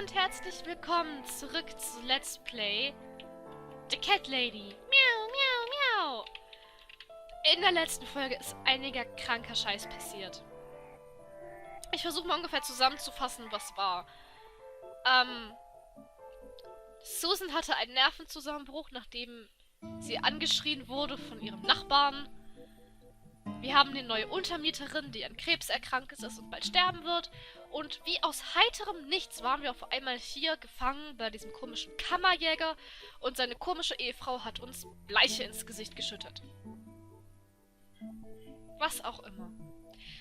und herzlich willkommen zurück zu Let's Play The Cat Lady. Miau, miau, miau. In der letzten Folge ist einiger kranker Scheiß passiert. Ich versuche mal ungefähr zusammenzufassen, was war. Susan hatte einen Nervenzusammenbruch, nachdem sie angeschrien wurde von ihrem Nachbarn. Wir haben eine neue Untermieterin, die an Krebs erkrankt ist und bald sterben wird. Und wie aus heiterem Nichts waren wir auf einmal hier gefangen bei diesem komischen Kammerjäger. Und seine komische Ehefrau hat uns Bleiche ins Gesicht geschüttet. Was auch immer.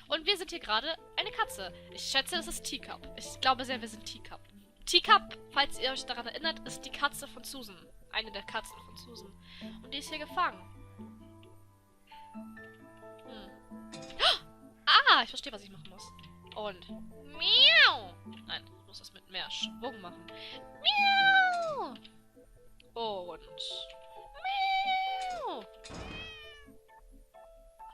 Und wir sind hier gerade eine Katze. Ich schätze, es ist Teacup. Ich glaube sehr, wir sind Teacup. Teacup, falls ihr euch daran erinnert, ist die Katze von Susan. Eine der Katzen von Susan. Und die ist hier gefangen. Ah, ich verstehe, was ich machen muss. Und miau. Nein, ich muss das mit mehr Schwung machen. Miau. Und miau.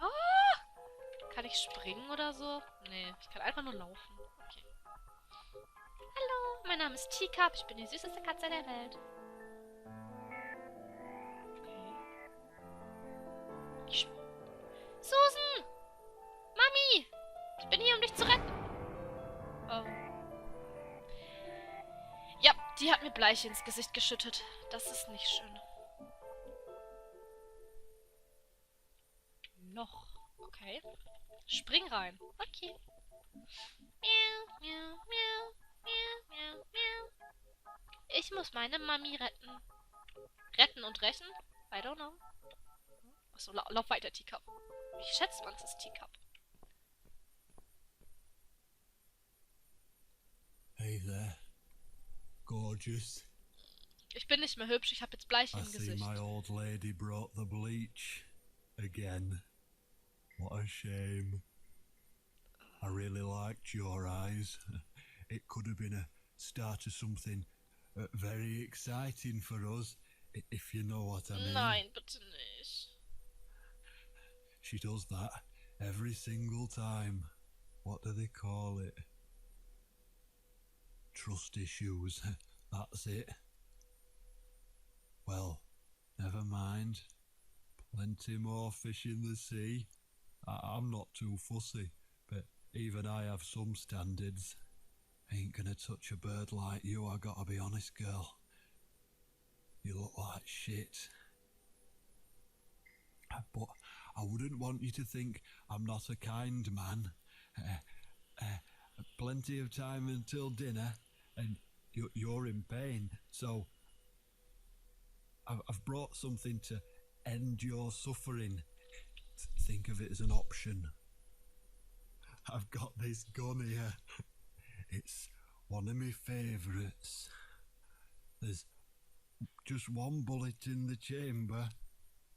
Ah. Kann ich springen oder so? Nee, ich kann einfach nur laufen. Okay. Hallo, mein Name ist Teacup. Ich bin die süßeste Katze der Welt. Okay. Susan! Mami! Ich bin hier, um dich zu retten. Oh. Ja, die hat mir Bleiche ins Gesicht geschüttet. Das ist nicht schön. Noch. Okay. Spring rein. Okay. Miau, miau, miau, miau, miau, miau. Ich muss meine Mami retten. Retten und rächen? I don't know. Achso, lauf weiter, Teacup. Ich schätze, man ist Teacup. Hey there, gorgeous. Ich bin nicht mehr hübsch, ich habe jetzt Bleiche I im see Gesicht. my old lady brought the bleach again. What a shame. I really liked your eyes. It could have been a start of something very exciting for us, if you know what I mean. Nein, bitte nicht. She does that every single time. What do they call it? Trust issues. That's it. Well, never mind. Plenty more fish in the sea. I'm not too fussy, but even I have some standards. Ain't gonna touch a bird like you, I gotta be honest, girl. You look like shit. But I wouldn't want you to think I'm not a kind man. Plenty of time until dinner, and you're in pain, so I've brought something to end your suffering. Think of it as an option. I've got this gun here. It's one of my favourites. There's just one bullet in the chamber.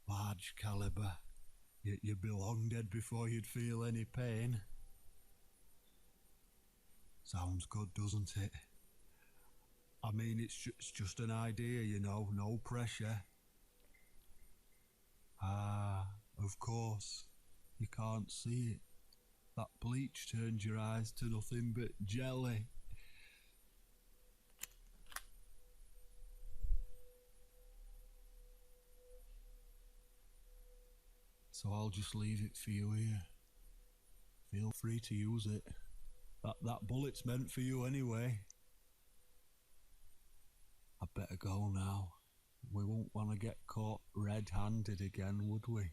Large calibre. You'd be long dead before you'd feel any pain. Sounds good, doesn't it? I mean, it's just an idea, you know, no pressure. Ah, of course. You can't see it. That bleach turns your eyes to nothing but jelly. So I'll just leave it for you here. Feel free to use it. That bullet's meant for you anyway. I'd better go now. We won't want to get caught red-handed again, would we?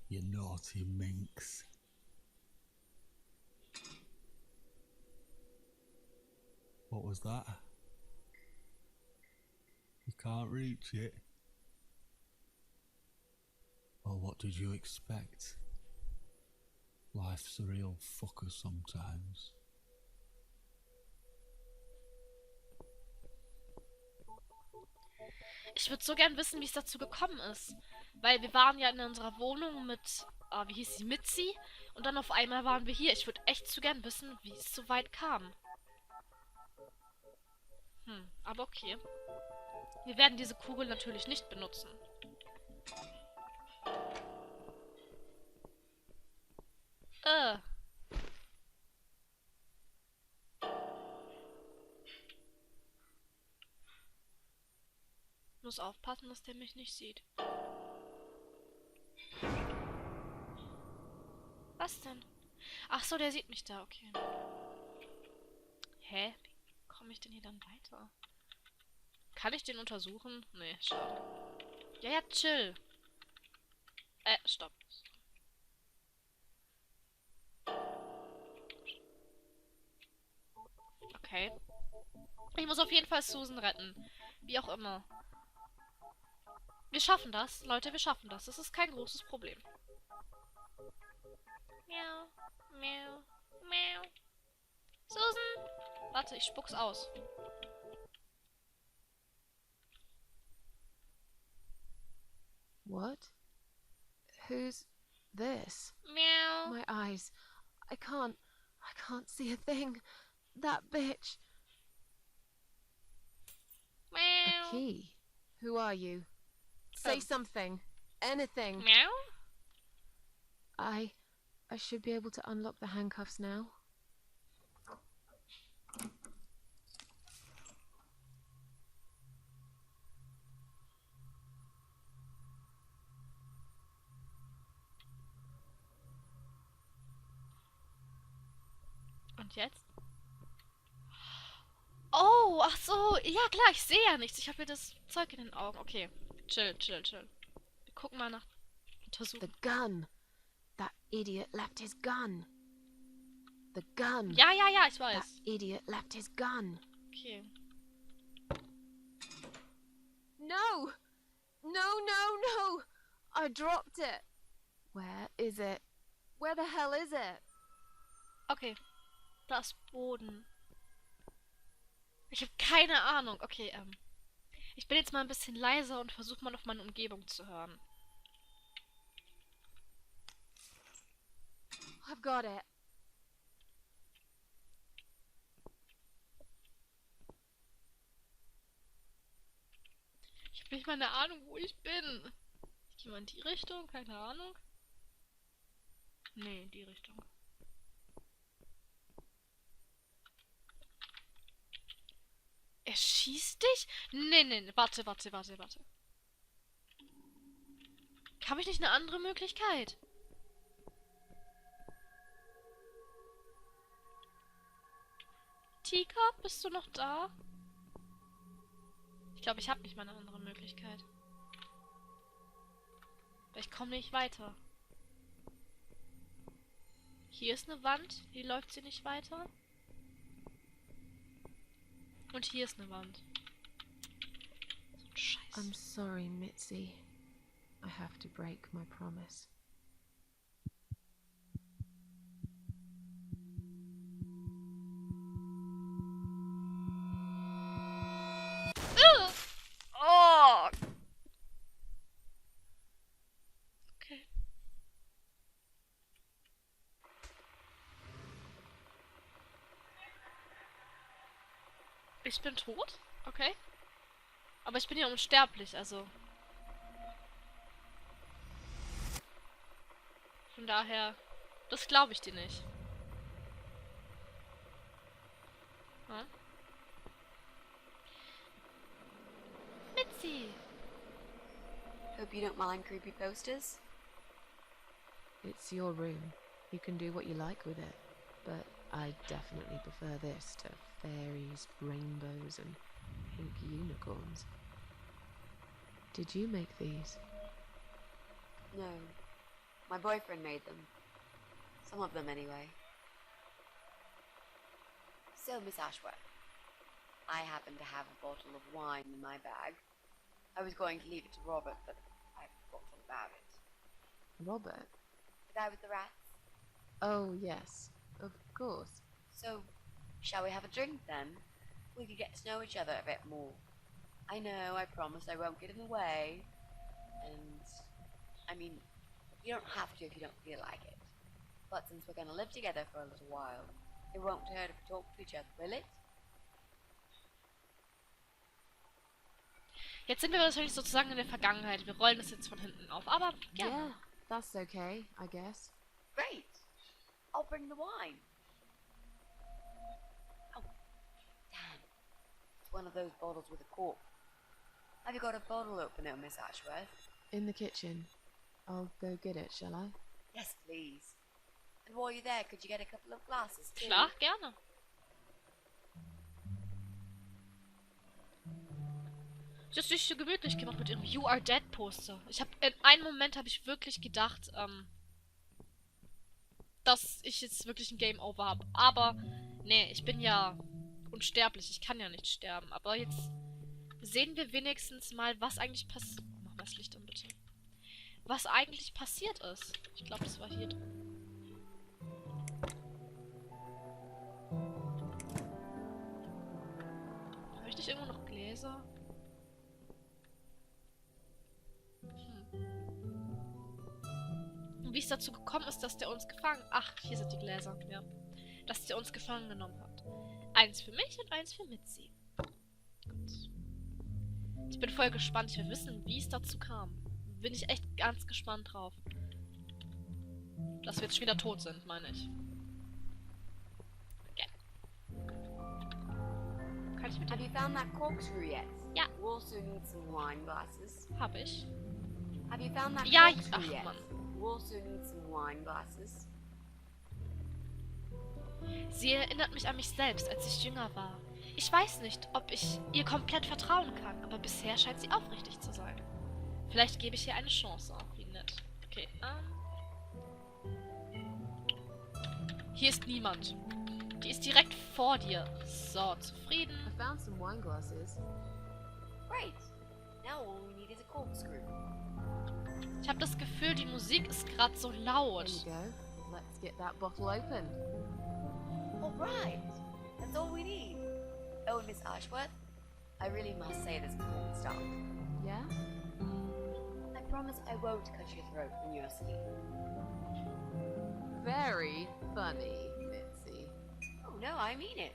You naughty minx. What was that? You can't reach it? Well, what did you expect? Life's a real fucker sometimes. Ich würde so gern wissen, wie es dazu gekommen ist. Weil wir waren ja in unserer Wohnung mit, wie hieß sie, Mitzies. Und dann auf einmal waren wir hier. Ich würde echt so gern wissen, wie es so weit kam. Aber okay. Wir werden diese Kugel natürlich nicht benutzen. Muss aufpassen, dass der mich nicht sieht. Was denn? Ach so, der sieht mich da, okay. Hä? Wie komme ich denn hier dann weiter? Kann ich den untersuchen? Nee, schade. Ja, ja, chill. Stopp. Okay. Ich muss auf jeden Fall Susan retten. Wie auch immer. Wir schaffen das, Leute, wir schaffen das. Das ist kein großes Problem. Miau, miau, miau. Susan! Warte, ich spuck's aus. What? Who's this? Miau. My eyes. I can't see a thing. That bitch. A Miau. key. Who are you? Say something. Anything. Miau? I should be able to unlock the handcuffs now. Und jetzt? Oh, ach so. Ja, klar, ich sehe ja nichts. Ich habe hier das Zeug in den Augen. Okay. Chill, chill, chill. Wir gucken mal nach Untersuchung. The gun. That idiot left his gun. The gun. Ja, ja, ja, ich That weiß. idiot left his gun. Okay. No! No! I dropped it. Where is it? Where the hell is it? Okay. Das Boden. Ich habe keine Ahnung. Okay, ich bin jetzt mal ein bisschen leiser und versuche mal auf meine Umgebung zu hören. I've got it. Ich habe nicht mal eine Ahnung, wo ich bin. Ich gehe mal in die Richtung, keine Ahnung. Nee, in die Richtung. Er schießt dich? Nee, warte. Habe ich nicht eine andere Möglichkeit? Tika, bist du noch da? Ich glaube, ich habe nicht mal eine andere Möglichkeit. Aber ich komme nicht weiter. Hier ist eine Wand. Hier läuft sie nicht weiter. Und hier ist eine Wand. So ein Scheiß. I'm sorry, Mitzi. I have to break my promise. Oh! Okay. Ich bin tot? Okay. Aber ich bin ja unsterblich, also. Von daher, das glaube ich dir nicht. Hm? Mitzi! Hope you don't mind creepy posters. It's your room. You can do what you like with it. But I definitely prefer this to fairies, rainbows, and pink unicorns. Did you make these? No. My boyfriend made them. Some of them, anyway. So, Miss Ashworth, I happen to have a bottle of wine in my bag. I was going to leave it to Robert, but I forgot all about it. Robert? The guy with the rats? Oh, yes. Of course. So, shall we have a drink then? We could get to know each other a bit more. I know, I promise I won't get in the way. And, I mean, you don't have to if you don't feel like it. But since we're going to live together for a little while, it won't hurt if we talk to each other, will it? Jetzt sind wir wahrscheinlich sozusagen in der Vergangenheit. Wir rollen das jetzt von hinten auf, aber gerne. Yeah, that's okay, I guess. Great. I'll bring the wine. Oh, damn. It's one of those bottles with a cork. Have you got a bottle opener, Miss Ashworth? In the kitchen. I'll go get it, shall I? Yes, please. And while you're there, could you get a couple of glasses too? Klar, gerne. Ich hab's sich so gemütlich gemacht mit ihrem You Are Dead Poster. In einem Moment habe ich wirklich gedacht, dass ich jetzt wirklich ein Game Over habe. Aber, nee, ich bin ja unsterblich. Ich kann ja nicht sterben. Aber jetzt sehen wir wenigstens mal, was eigentlich passiert. Mach mal das Licht an, bitte. Was eigentlich passiert ist. Ich glaube, das war hier drin. Habe ich nicht irgendwo noch Gläser? Und wie es dazu gekommen ist, dass der uns gefangen... Ach, hier sind die Gläser, ja. Dass der uns gefangen genommen hat. Eins für mich und eins für Mitzi. Gut. Ich bin voll gespannt. Ich will wissen, wie es dazu kam. Bin ich echt ganz gespannt drauf. Dass wir jetzt schon wieder tot sind, meine ich. Okay. Kann ich mit Have you found that corkscrew yet? Yeah. We also need some wine glasses. Hab ich. Have you found that Ja, corkscrew ach yet? Mann. We also need some wine glasses. Sie erinnert mich an mich selbst, als ich jünger war. Ich weiß nicht, ob ich ihr komplett vertrauen kann, aber bisher scheint sie aufrichtig zu sein. Vielleicht gebe ich ihr eine Chance. Wie nett. Okay, hier ist niemand. Die ist direkt vor dir. So, zufrieden. I found some wine glasses. Great. Now all we need is a corkscrew. Ich habe das Gefühl, die Musik ist gerade so There laut. you go. Let's get that bottle open. All right. That's all we need. Oh, Miss Ashworth, I really must say this before we start. Yeah? I promise I won't cut your throat when you're asleep. Very funny, Mitzi. Oh, no, I mean it.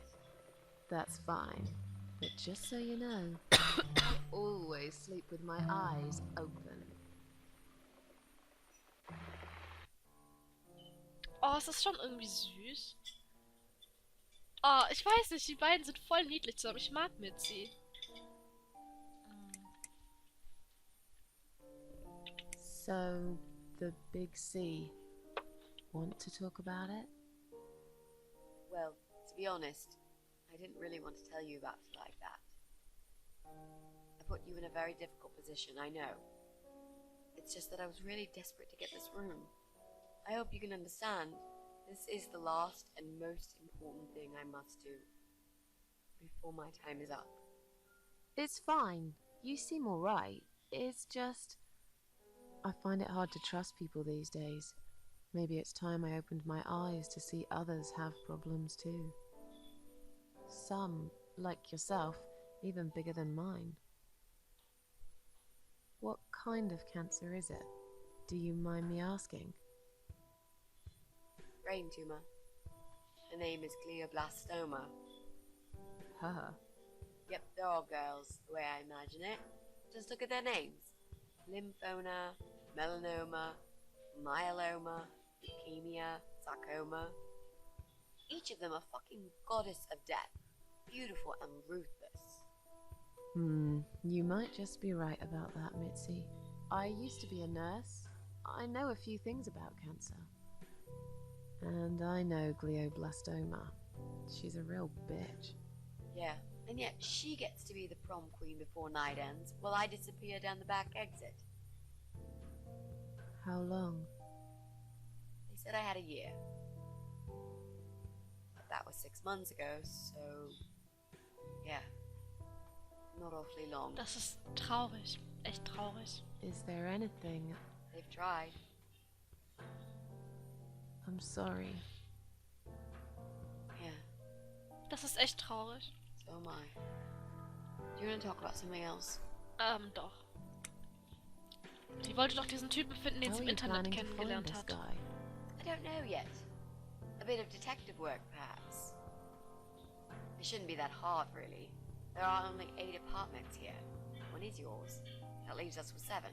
That's fine. But just so you know, I always sleep with my eyes open. Oh, es ist schon irgendwie süß. Oh, ich weiß nicht, die beiden sind voll niedlich zusammen. Ich mag Mitzi. So, the big C. Want to talk about it? Well, to be honest, I didn't really want to tell you about it like that. I put you in a very difficult position, I know. It's just that I was really desperate to get this room. I hope you can understand. This is the last and most important thing I must do before my time is up. It's fine. You seem alright. It's just... I find it hard to trust people these days. Maybe it's time I opened my eyes to see others have problems too. Some, like yourself, even bigger than mine. What kind of cancer is it? Do you mind me asking? Brain tumor. Her name is glioblastoma. Her? Yep, they're all girls, the way I imagine it. Just look at their names. Lymphoma, melanoma, myeloma, leukemia, sarcoma. Each of them a fucking goddess of death. Beautiful and ruthless. You might just be right about that, Mitzi. I used to be a nurse. I know a few things about cancer. And I know glioblastoma. She's a real bitch. Yeah, and yet she gets to be the prom queen before night ends, while I disappear down the back exit. How long? They said I had a year. But that was 6 months ago, so... yeah. Not awfully long. Das ist traurig. Echt traurig. Is there anything... They've tried. I'm sorry. Yeah, Das ist echt traurig. so am I. Do you want to talk about something else? Doch. Die wollte doch diesen Typen finden, den How sie are im you Internet planning to find kennengelernt this hat. guy? I don't know yet. A bit of detective work, perhaps. It shouldn't be that hard, really. There are only 8 apartments here. One is yours. That leaves us with 7.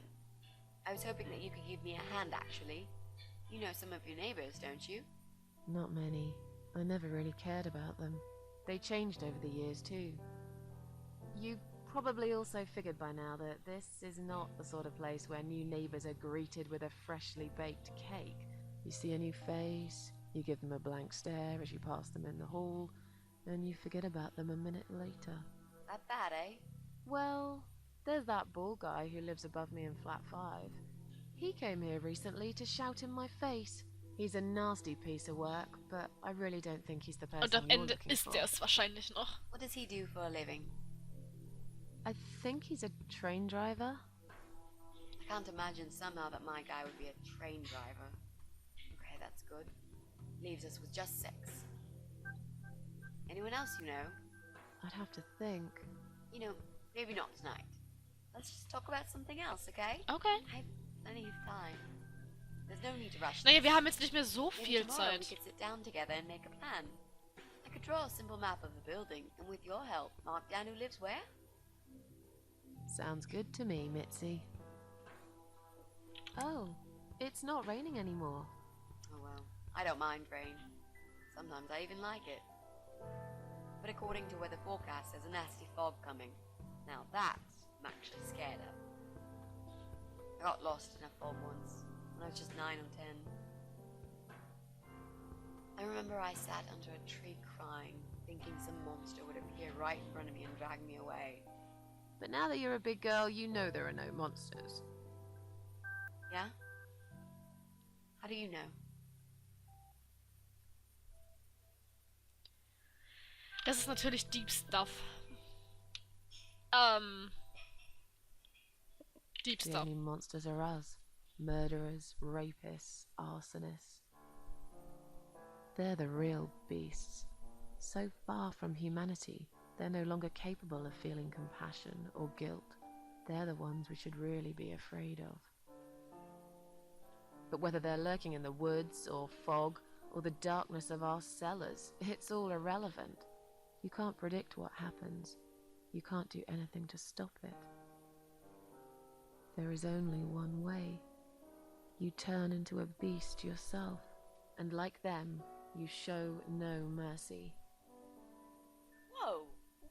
I was hoping that you could give me a hand, actually. You know some of your neighbors, don't you? Not many. I never really cared about them. They changed over the years too. You probably also figured by now that this is not the sort of place where new neighbours are greeted with a freshly baked cake. You see a new face, you give them a blank stare as you pass them in the hall, and you forget about them a minute later. That bad, eh? Well, there's that bald guy who lives above me in flat 5. He came here recently to shout in my face. He's a nasty piece of work, but I really don't think he's the Und person am you're Ende looking ist for. er es wahrscheinlich noch. What does he do for a living? I think he's a train driver. I can't imagine somehow that my guy would be a train driver. Okay, that's good. Leaves us with just 6. Anyone else you know? I'd have to think. You know, maybe not tonight. Let's just talk about something else, okay? Okay. I have plenty of time. There's no need to rush. Naja, this. wir haben jetzt nicht mehr so Maybe viel tomorrow we Zeit. could sit down together and make a plan. I could draw a simple map of the building, and with your help, mark down who lives where. Sounds good to me, Mitzi. Oh, it's not raining anymore. Oh well, I don't mind rain. Sometimes I even like it. But according to weather forecast, there's a nasty fog coming. Now that I'm actually scared of. I got lost in a fog once, when I was just 9 or 10. I remember I sat under a tree crying, thinking some monster would appear right in front of me and drag me away. But now that you're a big girl, you know there are no monsters. Yeah? How do you know? Das ist natürlich Deep Stuff. Deep The Stuff. only monsters are us. Murderers, rapists, arsonists. They're the real beasts. So far from humanity, they're no longer capable of feeling compassion or guilt. They're the ones we should really be afraid of. But whether they're lurking in the woods or fog or the darkness of our cellars, it's all irrelevant. You can't predict what happens. You can't do anything to stop it. There is only one way. You turn into a beast yourself, and like them, you show no mercy. Whoa!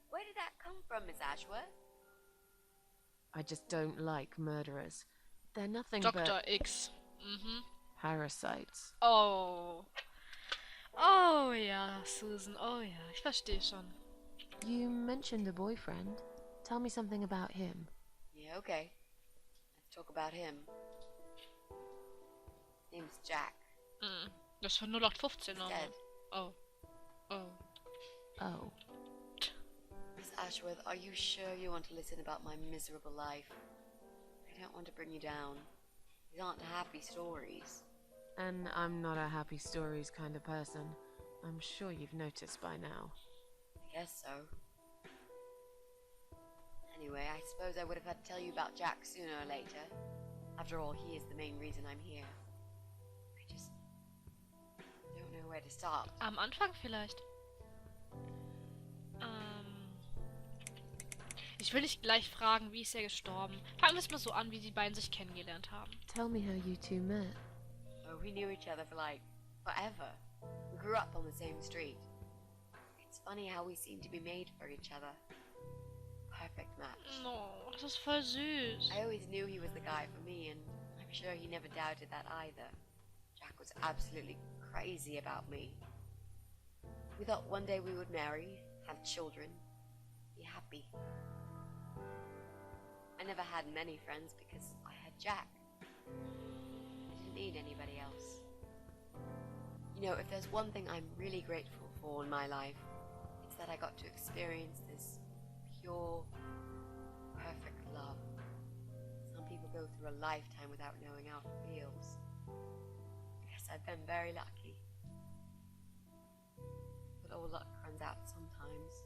Where did that come from, Miss Ashworth? I just don't like murderers. They're nothing Dr. but X. Mhm. parasites. Oh. Oh ja, Susan. Oh ja, ich verstehe schon. You mentioned a boyfriend. Tell me something about him. Yeah, okay. Let's talk about him. His name's Jack. Das ist von 0815 He's aber. dead. Oh. Oh. Oh, Miss Ashworth, are you sure you want to listen about my miserable life? I don't want to bring you down. These aren't happy stories. and I'm not a happy stories kind of person. I'm sure you've noticed by now. I guess so. Anyway, I suppose I would have had to tell you about Jack sooner or later. After all, he is the main reason I'm here. I just don't know where to start. Am Anfang vielleicht. Ich will nicht gleich fragen, wie ist er gestorben. Fangen wir es mal so an, wie die beiden sich kennengelernt haben. Tell me how you two met. Oh, we knew each other for like forever. We grew up on the same street. It's funny how we seem to be made for each other. Perfect match. No, das ist voll süß. I always knew he was the guy for me, and I'm sure he never doubted that either. Jack was absolutely crazy about me. We thought one day we would marry, have children, be happy. I never had many friends because I had Jack. I didn't need anybody else. You know, if there's one thing I'm really grateful for in my life, it's that I got to experience this pure, perfect love. Some people go through a lifetime without knowing how it feels. I guess I've been very lucky. But all luck runs out sometimes.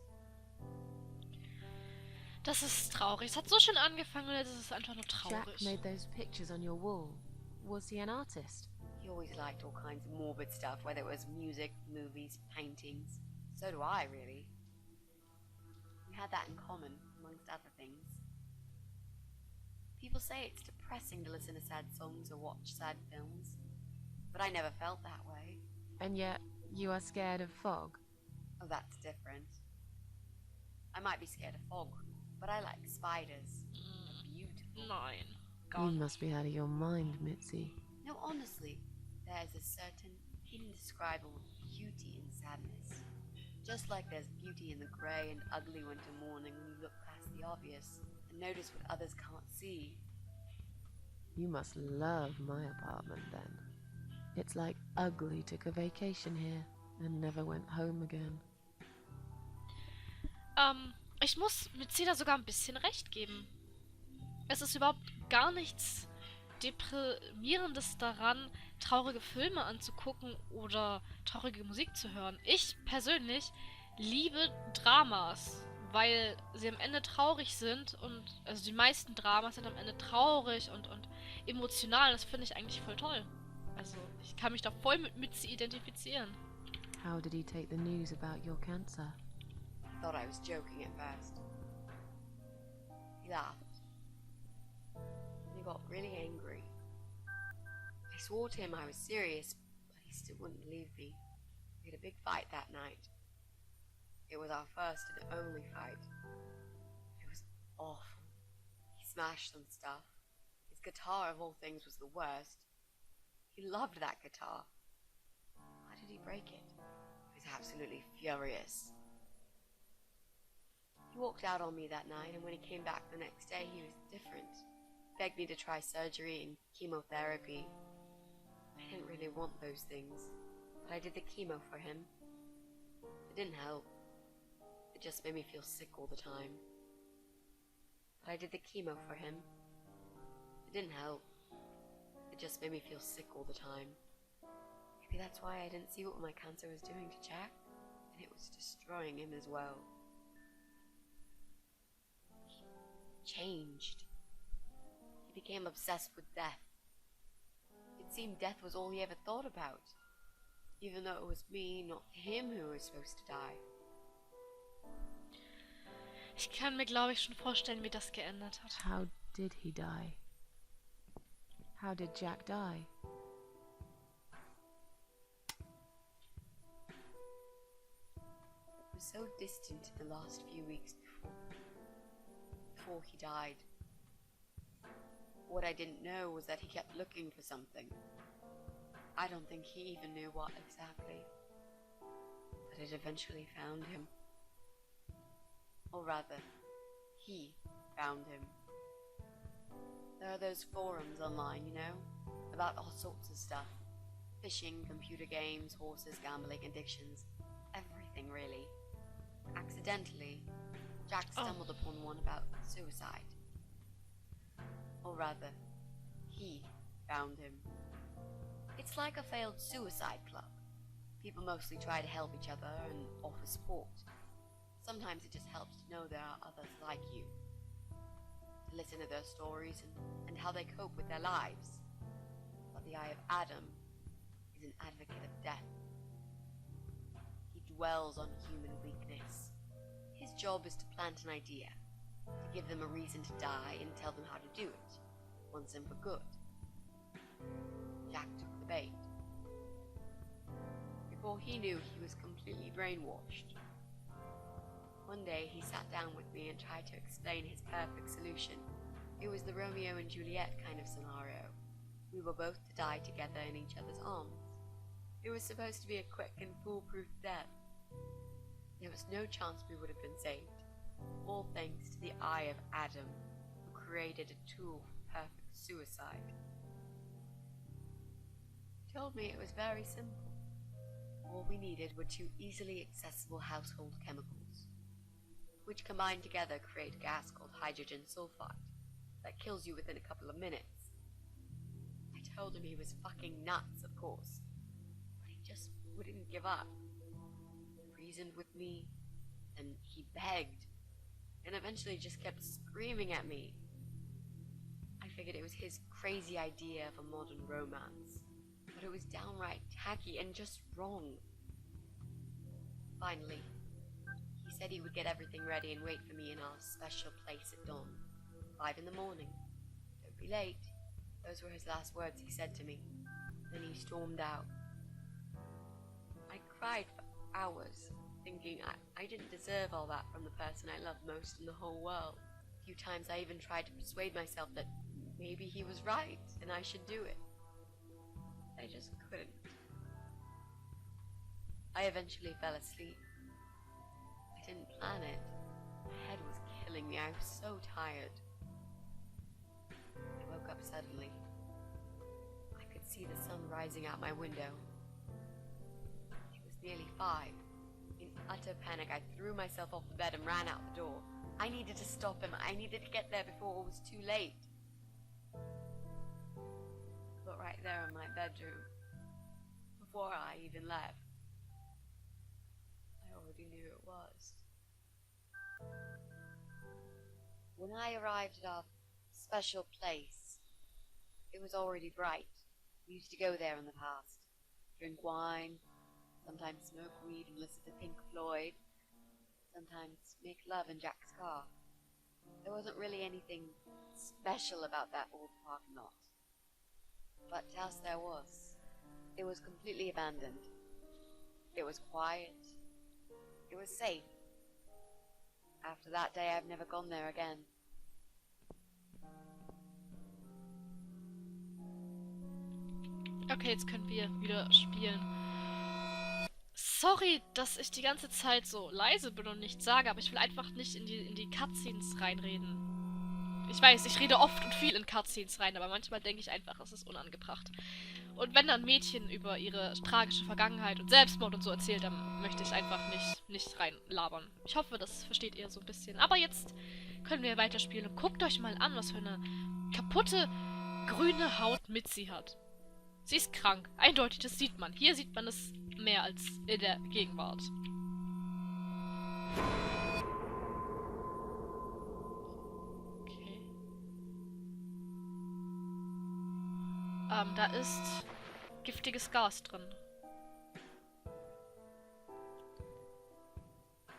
Das ist traurig. Es hat so schön angefangen und jetzt ist es einfach nur Jack traurig. made those pictures on your wall. Was he an artist? He always liked all kinds of morbid stuff, whether it was music, movies, paintings. So do I, really. We had that in common, amongst other things. People say it's depressing to listen to sad songs or watch sad films, but I never felt that way. And yet, you are scared of fog? Oh, that's different. I might be scared of fog, but I like spiders. They're beautiful. Nein. You must be out of your mind, Mitzi. No, honestly, there's a certain indescribable beauty in sadness. Just like there's beauty in the grey and ugly winter morning when you look past the obvious and notice what others can't see. You must love my apartment then. It's like Ugly took a vacation here and never went home again. Ich muss Mitzi da sogar ein bisschen recht geben. Es ist überhaupt gar nichts Deprimierendes daran, traurige Filme anzugucken oder traurige Musik zu hören. Ich persönlich liebe Dramas, weil sie am Ende traurig sind und also die meisten Dramas sind am Ende traurig und emotional. Das finde ich eigentlich voll toll. Also ich kann mich da voll mit Mitzi identifizieren. How did he take the news about your cancer? Thought I was joking at first. He laughed. And he got really angry. I swore to him I was serious, but he still wouldn't believe me. We had a big fight that night. It was our first and only fight. It was awful. He smashed some stuff. His guitar, of all things, was the worst. He loved that guitar. Why did he break it? He was absolutely furious. He walked out on me that night, and when he came back the next day, he was different. Begged me to try surgery and chemotherapy. I didn't really want those things, but I did the chemo for him. It didn't help. It just made me feel sick all the time. But I did the chemo for him. It didn't help. It just made me feel sick all the time. Maybe that's why I didn't see what my cancer was doing to Jack, and it was destroying him as well. Changed. He became obsessed with death. It seemed death was all he ever thought about, even though it was me, not him, who was supposed to die. Ich kann mir, glaube ich, schon vorstellen, wie das geändert hat. How did he die? How did Jack die? It was so distant in the last few weeks before he died. What I didn't know was that he kept looking for something. I don't think he even knew what exactly, but it eventually found him. Or rather, he found him. There are those forums online, you know, about all sorts of stuff. Fishing, computer games, horses, gambling, addictions, everything really. Accidentally, Jack stumbled upon one about suicide. Or rather, he found him. It's like a failed suicide club. People mostly try to help each other and offer support. Sometimes it just helps to know there are others like you. To listen to their stories and how they cope with their lives. But the Eye of Adam is an advocate of death. He dwells on human weakness. His job is to plant an idea, to give them a reason to die and tell them how to do it, once and for good. Jack took the bait. Before he knew, he was completely brainwashed. One day he sat down with me and tried to explain his perfect solution. It was the Romeo and Juliet kind of scenario. We were both to die together in each other's arms. It was supposed to be a quick and foolproof death. There was no chance we would have been saved, all thanks to the Eye of Adam, who created a tool for perfect suicide. He told me it was very simple. All we needed were two easily accessible household chemicals, which combined together create a gas called hydrogen sulfide that kills you within a couple of minutes. I told him he was fucking nuts, of course, but he just wouldn't give up. He reasoned with me, and he begged, and eventually just kept screaming at me. I figured it was his crazy idea of a modern romance, but it was downright tacky and just wrong. Finally, he said he would get everything ready and wait for me in our special place at dawn, 5 in the morning. Don't be late. Those were his last words he said to me. Then he stormed out. I cried for hours, thinking I didn't deserve all that from the person I loved most in the whole world. A few times I even tried to persuade myself that maybe he was right and I should do it. I just couldn't. I eventually fell asleep. I didn't plan it. My head was killing me. I was so tired. I woke up suddenly. I could see the sun rising out my window. It was nearly 5. In utter panic, I threw myself off the bed and ran out the door. I needed to stop him. I needed to get there before it was too late. But right there in my bedroom, before I even left, I already knew it was. When I arrived at our special place, it was already bright. We used to go there in the past, drink wine, sometimes smoke weed and listen to Pink Floyd, sometimes make love in Jack's car. There wasn't really anything special about that old parking lot. But else there was. It was completely abandoned. It was quiet. It was safe. After that day, I've never gone there again. Okay, jetzt können wir wieder spielen. Sorry, dass ich die ganze Zeit so leise bin und nichts sage, aber ich will einfach nicht in die Cutscenes reinreden. Ich weiß, ich rede oft und viel in Cutscenes rein, aber manchmal denke ich einfach, es ist unangebracht. Und wenn dann Mädchen über ihre tragische Vergangenheit und Selbstmord und so erzählt, dann möchte ich einfach nicht reinlabern. Ich hoffe, das versteht ihr so ein bisschen. Aber jetzt können wir weiterspielen und guckt euch mal an, was für eine kaputte, grüne Haut Mitzi hat. Sie ist krank. Eindeutig, das sieht man. Hier sieht man es mehr als in der Gegenwart. Okay. Da ist giftiges Gas drin.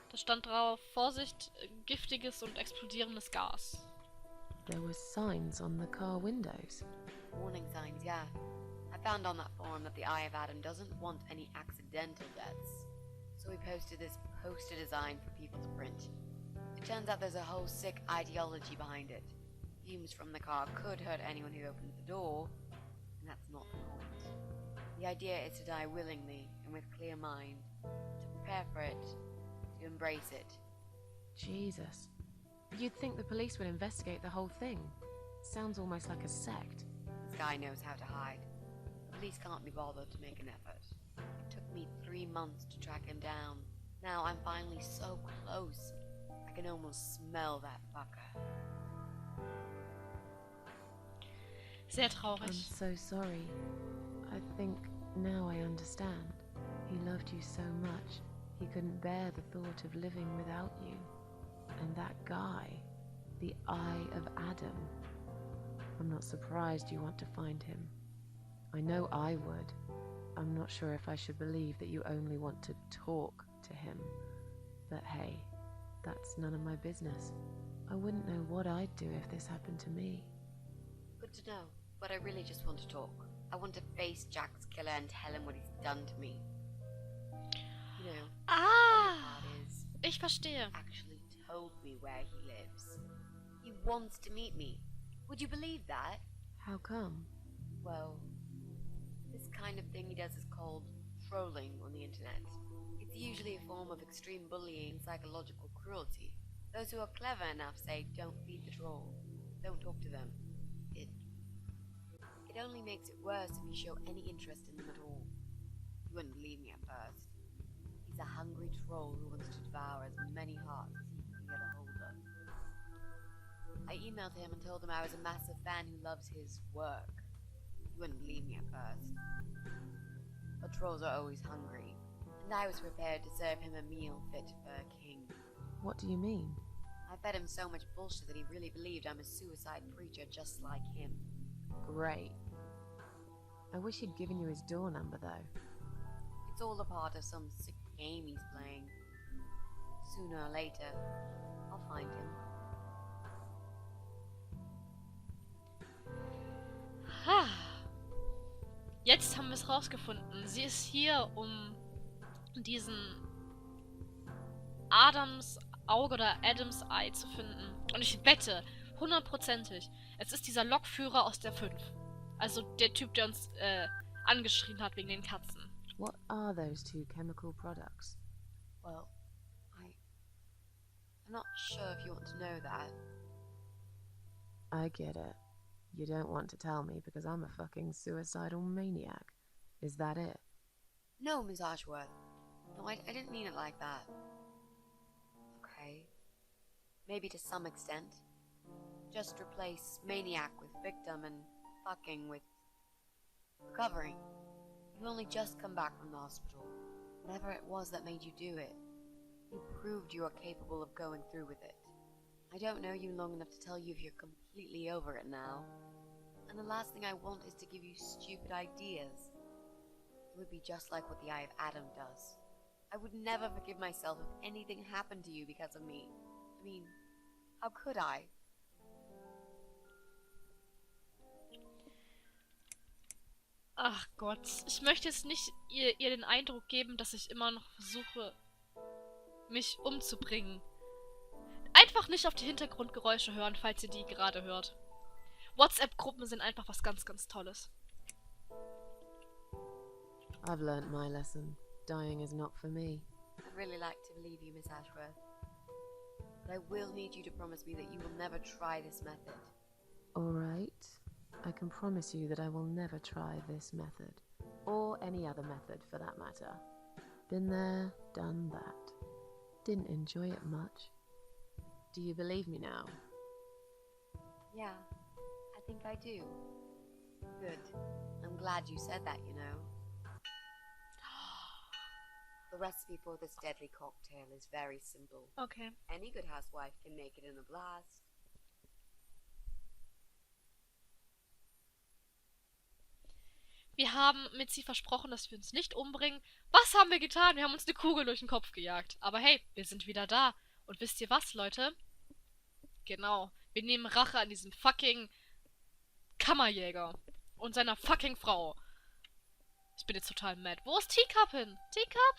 Da stand drauf, Vorsicht, giftiges und explodierendes Gas. There were signs on the car windows. Warning signs, yeah. I found on that forum that the Eye of Adam doesn't want any accidental deaths, so we posted this poster design for people to print. It turns out there's a whole sick ideology behind it. Fumes from the car could hurt anyone who opens the door, and that's not the point. The idea is to die willingly and with clear mind, to prepare for it, to embrace it. Jesus. You'd think the police would investigate the whole thing. Sounds almost like a sect. This guy knows how to hide. The police can't be bothered to make an effort. It took me 3 months to track him down. Now I'm finally so close. I can almost smell that fucker. Sehr I'm traurig. so sorry. I think now I understand. He loved you so much, he couldn't bear the thought of living without you. And that guy, the Eye of Adam. I'm not surprised you want to find him. I know I would. I'm not sure if I should believe that you only want to talk to him. But hey, that's none of my business. I wouldn't know what I'd do if this happened to me. Good to know, but I really just want to talk. I want to face Jack's killer and tell him what he's done to me. You know, the funny part is, Ich verstehe. he actually told me where he lives. He wants to meet me. Would you believe that? How come? Well, this kind of thing he does is called trolling on the internet. It's usually a form of extreme bullying and psychological cruelty. Those who are clever enough say, don't feed the troll. Don't talk to them. It only makes it worse if you show any interest in them at all. You wouldn't believe me at first. He's a hungry troll who wants to devour as many hearts as he can get a hold of. I emailed him and told him I was a massive fan who loves his work. You wouldn't believe me at first. But trolls are always hungry, and I was prepared to serve him a meal fit for a king. What do you mean? I fed him so much bullshit that he really believed I'm a suicide preacher just like him. Great. I wish he'd given you his door number, though. It's all a part of some sick game he's playing. Sooner or later, I'll find him. Ha. Jetzt haben wir es rausgefunden. Sie ist hier, um diesen Adams Auge oder Adams Eye zu finden. Und ich wette, 100%ig, es ist dieser Lokführer aus der 5. Also der Typ, der uns angeschrien hat wegen den Katzen. What are those two chemical products? Well, I'm not sure if you want to know that. I get it. You don't want to tell me because I'm a fucking suicidal maniac. Is that it? No, Miss Ashworth. No, I didn't mean it like that. Okay. Maybe to some extent. Just replace maniac with victim and fucking with recovering. You've only just come back from the hospital. Whatever it was that made you do it, you proved you are capable of going through with it. I don't know you long enough to tell you if you're completely over it now. And the last thing I want is to give you stupid ideas. It would be just like what the Eye of Adam does. I would never forgive myself if anything happened to you because of me. I mean, how could I? Ach Gott, ich möchte jetzt nicht ihr den Eindruck geben, dass ich immer noch versuche, mich umzubringen. Einfach nicht auf die Hintergrundgeräusche hören, falls ihr die gerade hört. WhatsApp-Gruppen sind einfach was ganz, ganz Tolles. I've learnt my lesson. Dying is not for me. I'd really like to believe you, Miss Ashworth. But I will need you to promise me that you will never try this method. All right. I can promise you that I will never try this method. Or any other method, for that matter. Been there, done that. Didn't enjoy it much. Do you believe me now? Yeah, I think I do. Good. I'm glad you said that, you know. The recipe for this deadly cocktail is very simple. Okay. Any good housewife can make it in a blast. Wir haben Mitzi versprochen, dass wir uns nicht umbringen. Was haben wir getan? Wir haben uns eine Kugel durch den Kopf gejagt. Aber hey, wir sind wieder da. Und wisst ihr was, Leute? Genau. Wir nehmen Rache an diesem fucking Kammerjäger. Und seiner fucking Frau. Ich bin jetzt total mad. Wo ist Teacup hin? Teacup?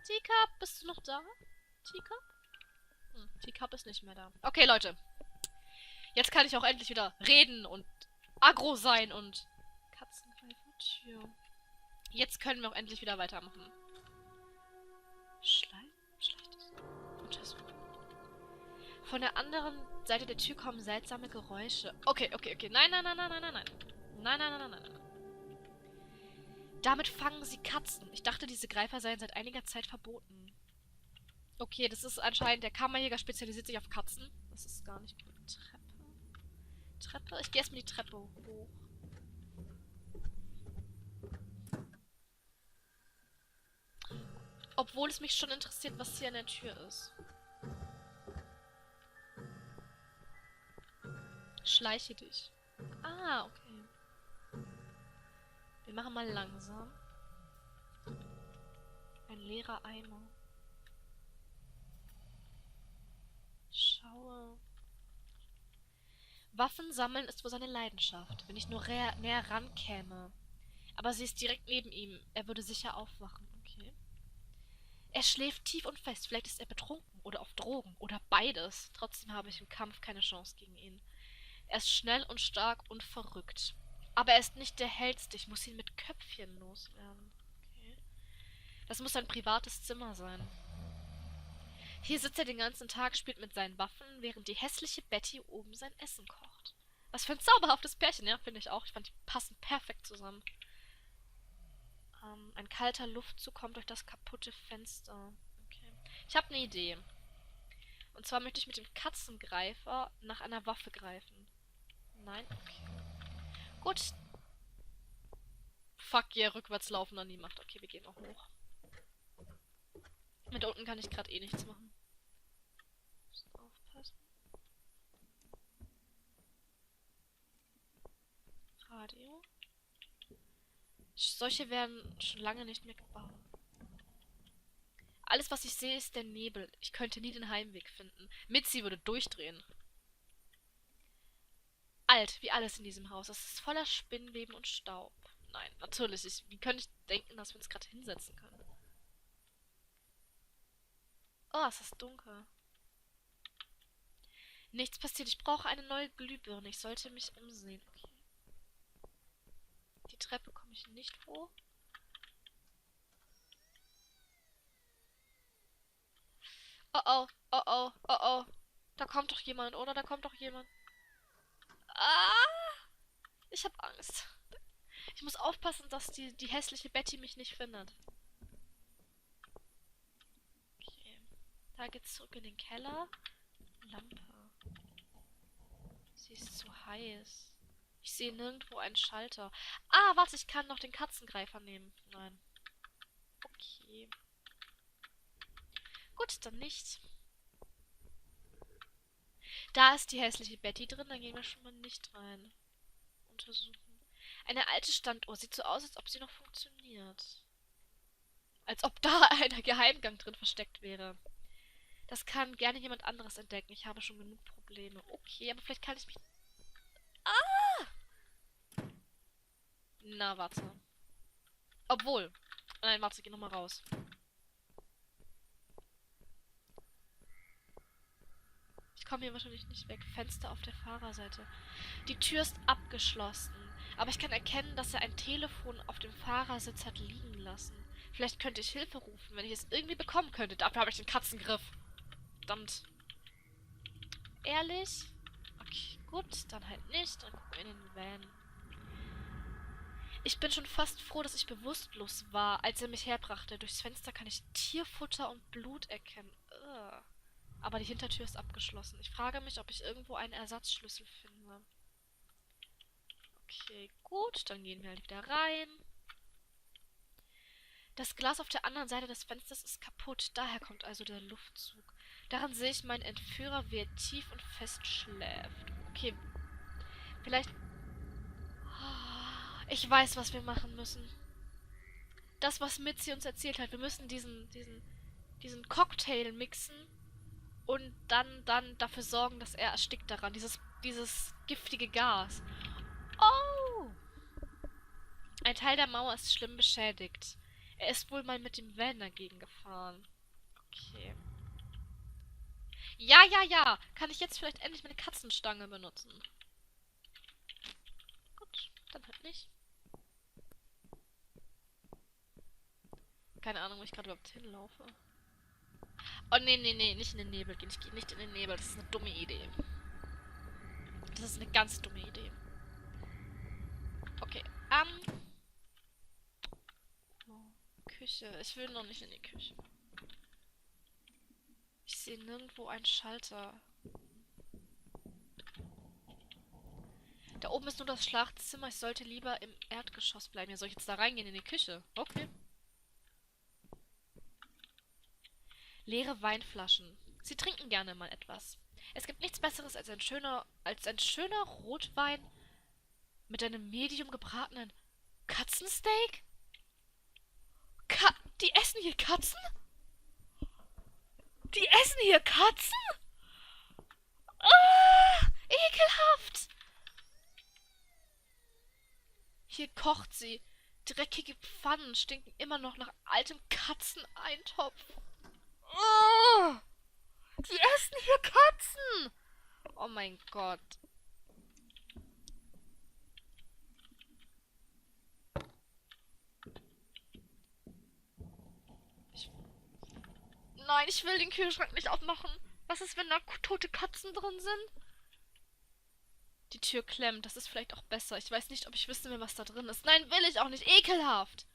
Teacup, bist du noch da? Teacup? Teacup ist nicht mehr da. Okay, Leute. Jetzt kann ich auch endlich wieder reden und aggro sein und... Tür. Jetzt können wir auch endlich wieder weitermachen. Schlechtes. Von der anderen Seite der Tür kommen seltsame Geräusche. Okay. Nein. Nein. Damit fangen sie Katzen. Ich dachte, diese Greifer seien seit einiger Zeit verboten. Okay, das ist anscheinend, der Kammerjäger spezialisiert sich auf Katzen. Das ist gar nicht gut. Treppe? Ich gehe erstmal die Treppe hoch. Obwohl es mich schon interessiert, was hier an der Tür ist. Schleiche dich. Ah, okay. Wir machen mal langsam. Ein leerer Eimer. Schaue. Waffen sammeln ist wohl seine Leidenschaft, wenn ich nur näher rankäme. Aber sie ist direkt neben ihm. Er würde sicher aufwachen. Okay. Er schläft tief und fest. Vielleicht ist er betrunken oder auf Drogen oder beides. Trotzdem habe ich im Kampf keine Chance gegen ihn. Er ist schnell und stark und verrückt. Aber er ist nicht der hellste. Ich muss ihn mit Köpfchen loswerden. Okay. Das muss ein privates Zimmer sein. Hier sitzt er den ganzen Tag, spielt mit seinen Waffen, während die hässliche Betty oben sein Essen kocht. Was für ein zauberhaftes Pärchen, ja, finde ich auch. Ich fand, die passen perfekt zusammen. Ein kalter Luftzug kommt durch das kaputte Fenster. Okay. Ich habe eine Idee. Und zwar möchte ich mit dem Katzengreifer nach einer Waffe greifen. Nein? Okay. Gut. Fuck yeah, rückwärts laufen an die Macht. Okay, wir gehen auch hoch. Mit unten kann ich gerade eh nichts machen. Müssen aufpassen. Radio. Solche werden schon lange nicht mehr gebaut. Alles, was ich sehe, ist der Nebel. Ich könnte nie den Heimweg finden. Mitzi würde durchdrehen. Alt, wie alles in diesem Haus. Es ist voller Spinnweben und Staub. Nein, natürlich. Wie könnte ich denken, dass wir uns gerade hinsetzen können? Oh, es ist dunkel. Nichts passiert. Ich brauche eine neue Glühbirne. Ich sollte mich umsehen. Okay. Die Treppe komme ich nicht hoch. Oh oh, oh oh, oh oh. Da kommt doch jemand, oder? Da kommt doch jemand. Ah! Ich hab Angst. Ich muss aufpassen, dass die hässliche Betty mich nicht findet. Okay. Da geht's zurück in den Keller. Lampe. Sie ist zu heiß. Ich sehe nirgendwo einen Schalter. Ah, warte, ich kann noch den Katzengreifer nehmen. Nein. Okay. Gut, dann nicht. Da ist die hässliche Betty drin, dann gehen wir schon mal nicht rein. Untersuchen. Eine alte Standuhr. Sieht so aus, als ob sie noch funktioniert. Als ob da ein Geheimgang drin versteckt wäre. Das kann gerne jemand anderes entdecken. Ich habe schon genug Probleme. Okay, aber vielleicht kann ich mich... Ah! Na, warte. Obwohl. Nein, warte, geh nochmal raus. Ich komme hier wahrscheinlich nicht weg. Fenster auf der Fahrerseite. Die Tür ist abgeschlossen. Aber ich kann erkennen, dass er ein Telefon auf dem Fahrersitz hat liegen lassen. Vielleicht könnte ich Hilfe rufen, wenn ich es irgendwie bekommen könnte. Dafür habe ich den Katzengriff. Verdammt. Ehrlich? Okay, gut. Dann halt nicht. Dann gucken wir in den Van. Ich bin schon fast froh, dass ich bewusstlos war, als er mich herbrachte. Durchs Fenster kann ich Tierfutter und Blut erkennen. Ugh. Aber die Hintertür ist abgeschlossen. Ich frage mich, ob ich irgendwo einen Ersatzschlüssel finde. Okay, gut. Dann gehen wir halt wieder rein. Das Glas auf der anderen Seite des Fensters ist kaputt. Daher kommt also der Luftzug. Daran sehe ich meinen Entführer, wie er tief und fest schläft. Okay, vielleicht... Ich weiß, was wir machen müssen. Das, was Mitzi uns erzählt hat. Wir müssen diesen Cocktail mixen und dann dafür sorgen, dass er erstickt daran. Dieses giftige Gas. Oh! Ein Teil der Mauer ist schlimm beschädigt. Er ist wohl mal mit dem Van dagegen gefahren. Okay. Ja, ja, ja. Kann ich jetzt vielleicht endlich meine Katzenstange benutzen? Gut, dann halt nicht. Keine Ahnung, wo ich gerade überhaupt hinlaufe. Oh, nee, nee, nee, nicht in den Nebel gehen. Ich gehe nicht in den Nebel. Das ist eine dumme Idee. Das ist eine ganz dumme Idee. Okay, Küche. Ich will noch nicht in die Küche. Ich sehe nirgendwo einen Schalter. Da oben ist nur das Schlafzimmer. Ich sollte lieber im Erdgeschoss bleiben. Ja, soll ich jetzt da reingehen in die Küche? Okay. Leere Weinflaschen. Sie trinken gerne mal etwas. Es gibt nichts Besseres als ein schöner Rotwein mit einem medium gebratenen Katzensteak? Die essen hier Katzen? Die essen hier Katzen? Ah, ekelhaft! Hier kocht sie. Dreckige Pfannen stinken immer noch nach altem Katzeneintopf. Oh, die essen hier Katzen! Oh mein Gott. Nein, ich will den Kühlschrank nicht aufmachen. Was ist, wenn da tote Katzen drin sind? Die Tür klemmt. Das ist vielleicht auch besser. Ich weiß nicht, ob ich wissen will, was da drin ist. Nein, will ich auch nicht. Ekelhaft.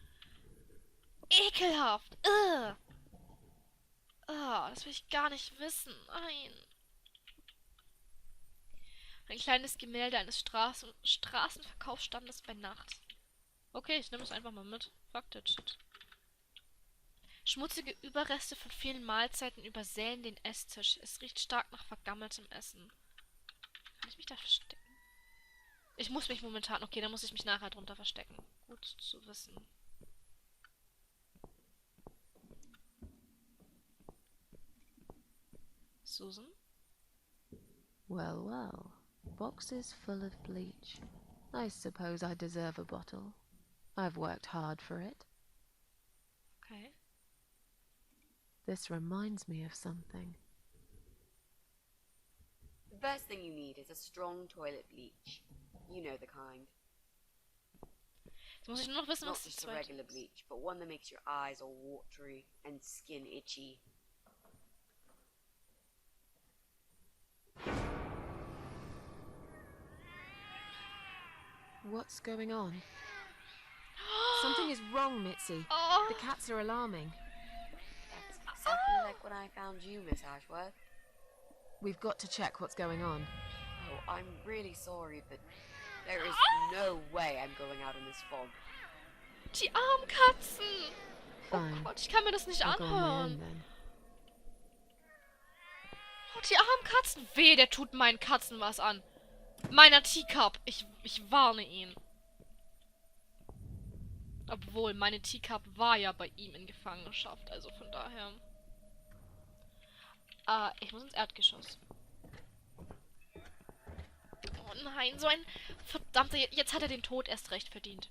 Ekelhaft. Ugh. Das will ich gar nicht wissen. Nein. Ein kleines Gemälde eines Straßenverkaufsstandes bei Nacht. Okay, ich nehme es einfach mal mit. Fuck that shit. Schmutzige Überreste von vielen Mahlzeiten übersäen den Esstisch. Es riecht stark nach vergammeltem Essen. Kann ich mich da verstecken? Ich muss mich momentan... Okay, dann muss ich mich nachher drunter verstecken. Gut zu wissen. Susan? Well, well. Boxes full of bleach. I suppose I deserve a bottle. I've worked hard for it. Okay. This reminds me of something. The first thing you need is a strong toilet bleach. You know the kind. Jetzt muss ich nur noch wissen, Not was das just a zweite regular ist. bleach, but one that makes your eyes all watery and skin itchy. What's going on? Something is wrong, Mitzi. Oh, The cats are alarming. That's exactly like when I found you, Miss Ashworth. We've got to check what's going on. Oh, I'm really sorry, but there is no way I'm going out in this fog. die armen Katzen. Oh Fine. Gott, ich kann mir das nicht I'll go on my own anhören. then. Oh, die armen Katzen. Weh, der tut meinen Katzen was an. Meiner Teacup. Ich warne ihn. Obwohl, meine Teacup war ja bei ihm in Gefangenschaft. Also von daher. Ich muss ins Erdgeschoss. Oh nein, so ein verdammter... Jetzt hat er den Tod erst recht verdient.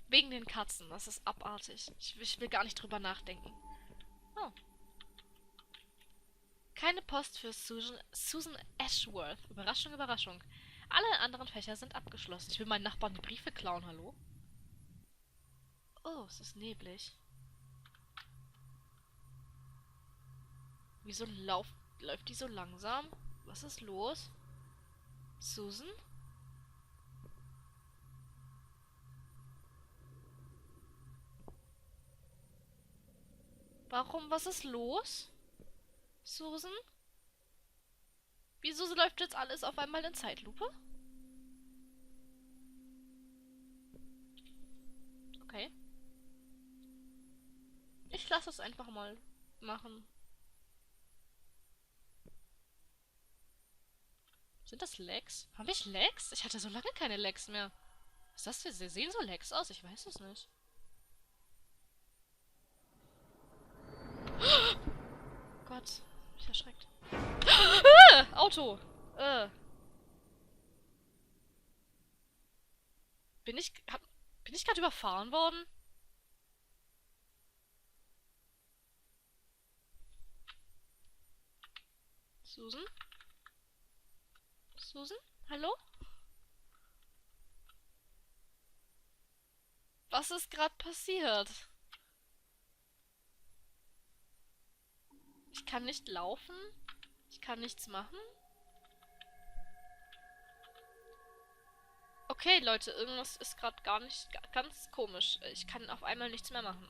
Wegen den Katzen. Das ist abartig. Ich will gar nicht drüber nachdenken. Oh. Keine Post für Susan Ashworth. Überraschung, Überraschung. Alle anderen Fächer sind abgeschlossen. Ich will meinen Nachbarn die Briefe klauen, hallo? Oh, es ist neblig. Wieso läuft die so langsam? Was ist los? Susan? Warum? Was ist los? Susan? Wieso läuft jetzt alles auf einmal in Zeitlupe? Okay. Ich lasse es einfach mal machen. Sind das Lags? Habe ich Lags? Ich hatte so lange keine Lags mehr. Was ist das für... Sie sehen so Lags aus, ich weiß es nicht. Gott, ich erschreckt. Auto! Bin ich gerade überfahren worden? Susan? Susan? Hallo? Was ist gerade passiert? Ich kann nicht laufen. Ich kann nichts machen. Okay, Leute, irgendwas ist gerade gar nicht... ganz komisch. Ich kann auf einmal nichts mehr machen.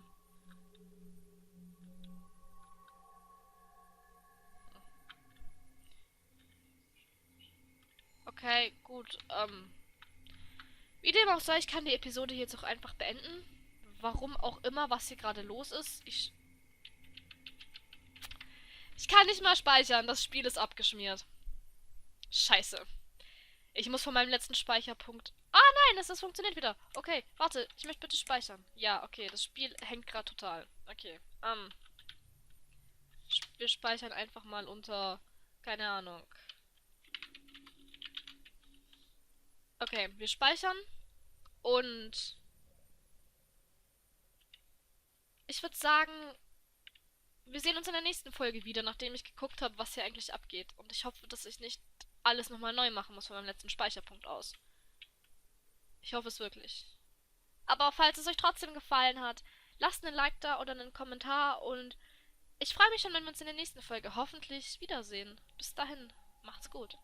Okay, gut, wie dem auch sei, ich kann die Episode jetzt auch einfach beenden. Warum auch immer, was hier gerade los ist. Ich kann nicht mal speichern. Das Spiel ist abgeschmiert. Scheiße. Ich muss von meinem letzten Speicherpunkt... Ah, nein, das funktioniert wieder. Okay, warte. Ich möchte bitte speichern. Ja, okay, das Spiel hängt gerade total. Okay, wir speichern einfach mal unter... keine Ahnung. Okay, wir speichern. Und... ich würde sagen... wir sehen uns in der nächsten Folge wieder, nachdem ich geguckt habe, was hier eigentlich abgeht. Und ich hoffe, dass ich nicht alles nochmal neu machen muss von meinem letzten Speicherpunkt aus. Ich hoffe es wirklich. Aber falls es euch trotzdem gefallen hat, lasst einen Like da oder einen Kommentar. Und ich freue mich schon, wenn wir uns in der nächsten Folge hoffentlich wiedersehen. Bis dahin, macht's gut.